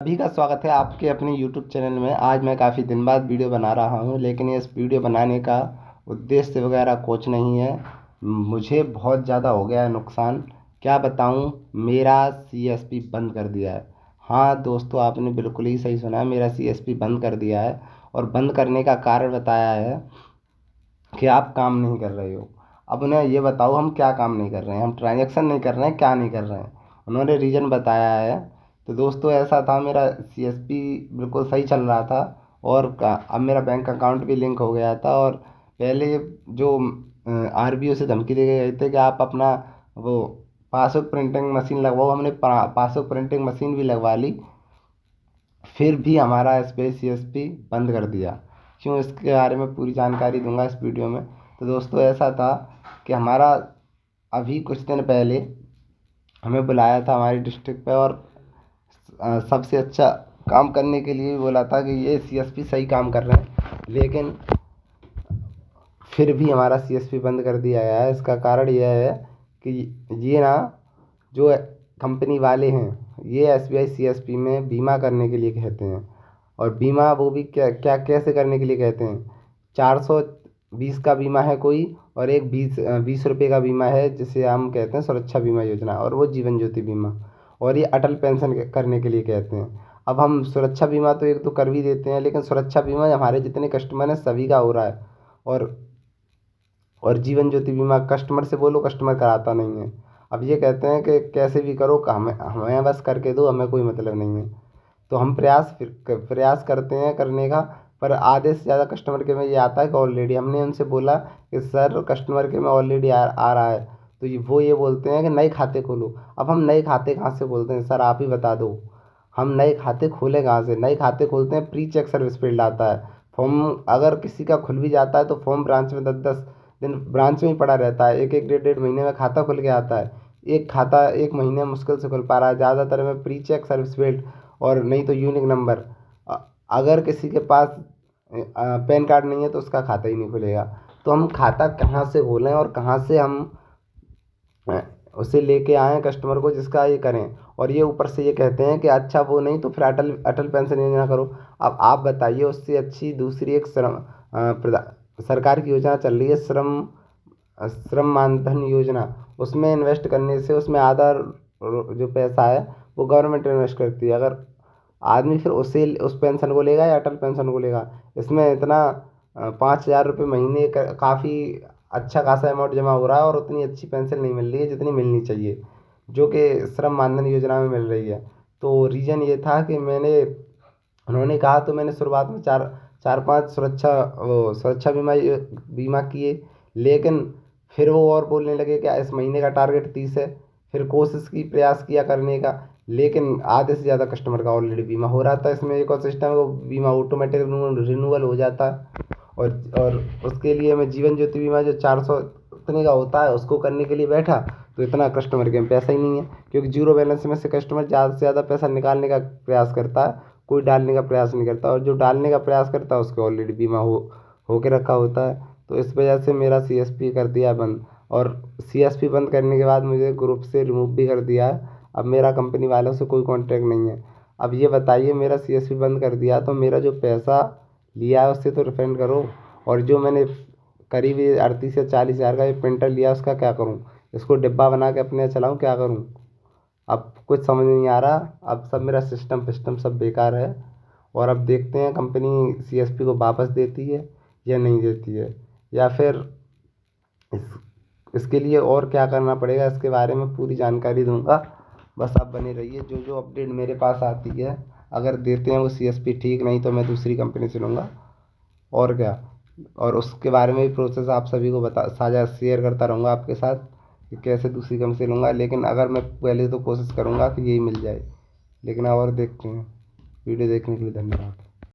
सभी का स्वागत है आपके अपने YouTube चैनल में। आज मैं काफ़ी दिन बाद वीडियो बना रहा हूं, लेकिन इस वीडियो बनाने का उद्देश्य वगैरह कुछ नहीं है। मुझे बहुत ज़्यादा हो गया है नुकसान। क्या बताऊं, मेरा CSP बंद कर दिया है। हाँ दोस्तों, आपने बिल्कुल ही सही सुना है, मेरा CSP बंद कर दिया है। और बंद करने का कारण बताया है कि आप काम नहीं कर रहे हो। अब उन्हें ये बताओ, हम क्या काम नहीं कर रहे हैं? हम ट्रांजैक्शन नहीं कर रहे हैं, क्या नहीं कर रहे हैं? उन्होंने रीज़न बताया है। तो दोस्तों ऐसा था, मेरा CSP बिल्कुल सही चल रहा था। और अब मेरा बैंक अकाउंट भी लिंक हो गया था। और पहले जो RBO से धमकी दे गए थे कि आप अपना वो पासबुक प्रिंटिंग मशीन लगवाओ, हमने पासबुक प्रिंटिंग मशीन भी लगवा ली। फिर भी हमारा स्पेस CSP बंद कर दिया। क्यों, इसके बारे में पूरी जानकारी दूंगा इस वीडियो में। तो दोस्तों ऐसा था कि हमारा अभी कुछ दिन पहले हमें बुलाया था हमारी डिस्ट्रिक्ट पे, और सबसे अच्छा काम करने के लिए बोला था कि ये CSP सही काम कर रहे हैं। लेकिन फिर भी हमारा CSP बंद कर दिया गया है। इसका कारण यह है कि ये ना, जो कंपनी वाले हैं, ये SBI CSP में बीमा करने के लिए कहते हैं। और बीमा वो भी क्या क्या कैसे करने के लिए कहते हैं? 420 का बीमा है कोई, और एक 20 रुपये का बीमा है जिसे हम कहते हैं सुरक्षा बीमा योजना, और वो जीवन ज्योति बीमा। और ये अटल पेंशन करने के लिए कहते हैं। अब हम सुरक्षा बीमा तो एक तो कर भी देते हैं, लेकिन सुरक्षा बीमा हमारे जितने कस्टमर हैं सभी का हो रहा है। और जीवन ज्योति बीमा कस्टमर से बोलो, कस्टमर कराता नहीं है। अब ये कहते हैं कि कैसे भी करो, हमें हमें बस करके दो, हमें कोई मतलब नहीं है। तो हम प्रयास करते हैं करने का। पर आधे से ज़्यादा कस्टमर के में ये आता है कि ऑलरेडी हमने उनसे बोला कि सर कस्टमर के में ऑलरेडी आ रहा है। तो वो ये बोलते हैं कि नए खाते खोलो। अब हम नए खाते कहाँ से खोलते हैं सर, आप ही बता दो। हम नए खाते खोले कहाँ से? नए खाते खोलते हैं, प्री चेक सर्विस फील्ड आता है। फॉर्म अगर किसी का खुल भी जाता है तो फॉर्म ब्रांच में 10-10 दिन ब्रांच में ही पड़ा रहता है। एक एक डेढ़ डेढ़ महीने में खाता खुल के आता है। एक खाता एक महीने में मुश्किल से खुल पा रहा है। ज़्यादातर में प्री चेक सर्विस फील्ड, और नहीं तो यूनिक नंबर। अगर किसी के पास पैन कार्ड नहीं है तो उसका खाता ही नहीं खुलेगा। तो हम खाता कहाँ से खोलें और कहाँ से हम अ, उसे लेके आएँ कस्टमर को, जिसका ये करें? और ये ऊपर से ये कहते हैं कि अच्छा वो नहीं तो फिर अटल अटल पेंशन योजना करो। अब आप बताइए, उससे अच्छी दूसरी एक सरकार की योजना चल रही है, श्रम मानधन योजना। उसमें इन्वेस्ट करने से उसमें आधा जो पैसा है वो गवर्नमेंट इन्वेस्ट करती है। अगर आदमी फिर उसे उस पेंशन को लेगा या अटल पेंशन को लेगा? इसमें इतना 5,000 रुपये महीने का काफ़ी अच्छा खासा अमाउंट जमा हो रहा है, और उतनी अच्छी पेंशन नहीं मिल रही है जितनी मिलनी चाहिए, जो कि श्रम मानधन योजना में मिल रही है। तो रीज़न ये था कि उन्होंने कहा, तो मैंने शुरुआत में चार चार पांच सुरक्षा बीमा किए। लेकिन फिर वो और बोलने लगे कि इस महीने का टारगेट 30 है। फिर कोशिश की, प्रयास किया करने का, लेकिन आधे से ज़्यादा कस्टमर का ऑलरेडी बीमा हो रहा था। इसमें एक और सिस्टम है, वो बीमा ऑटोमेटिक रिन्यूअल हो जाता है। और उसके लिए मैं जीवन ज्योति बीमा जो 400 इतने का होता है उसको करने के लिए बैठा, तो इतना कस्टमर के में पैसा ही नहीं है। क्योंकि जीरो बैलेंस में से कस्टमर ज़्यादा से ज़्यादा पैसा निकालने का प्रयास करता है, कोई डालने का प्रयास नहीं करता। और जो डालने का प्रयास करता है उसको ऑलरेडी बीमा हो के रखा होता है। तो इस वजह से मेरा CSP कर दिया बंद। और CSP बंद करने के बाद मुझे ग्रुप से रिमूव भी कर दिया है। अब मेरा कंपनी वालों से कोई कांटेक्ट नहीं है। अब ये बताइए, मेरा CSP बंद कर दिया तो मेरा जो पैसा लिया है उससे तो रिफंड करो। और जो मैंने करीब 38 या 40 हज़ार का ये प्रिंटर लिया, उसका क्या करूँ? इसको डिब्बा बना के अपने यहाँ चलाऊँ, क्या करूँ? अब कुछ समझ में नहीं आ रहा। अब सब मेरा सिस्टम फिस्टम सब बेकार है। और अब देखते हैं कंपनी CSP को वापस देती है या नहीं देती है, या फिर इस इसके लिए और क्या करना पड़ेगा, इसके बारे में पूरी जानकारी दूंगा। बस आप बने रहिए, जो जो अपडेट मेरे पास आती है, अगर देते हैं वो CSP ठीक, नहीं तो मैं दूसरी कंपनी से लूँगा। और क्या, और उसके बारे में भी प्रोसेस आप सभी को बता साझा शेयर करता रहूँगा आपके साथ कि कैसे दूसरी कंपनी से लूँगा। लेकिन अगर मैं पहले तो कोशिश करूँगा कि यही मिल जाए। लेकिन और देखते हैं। वीडियो देखने के लिए धन्यवाद।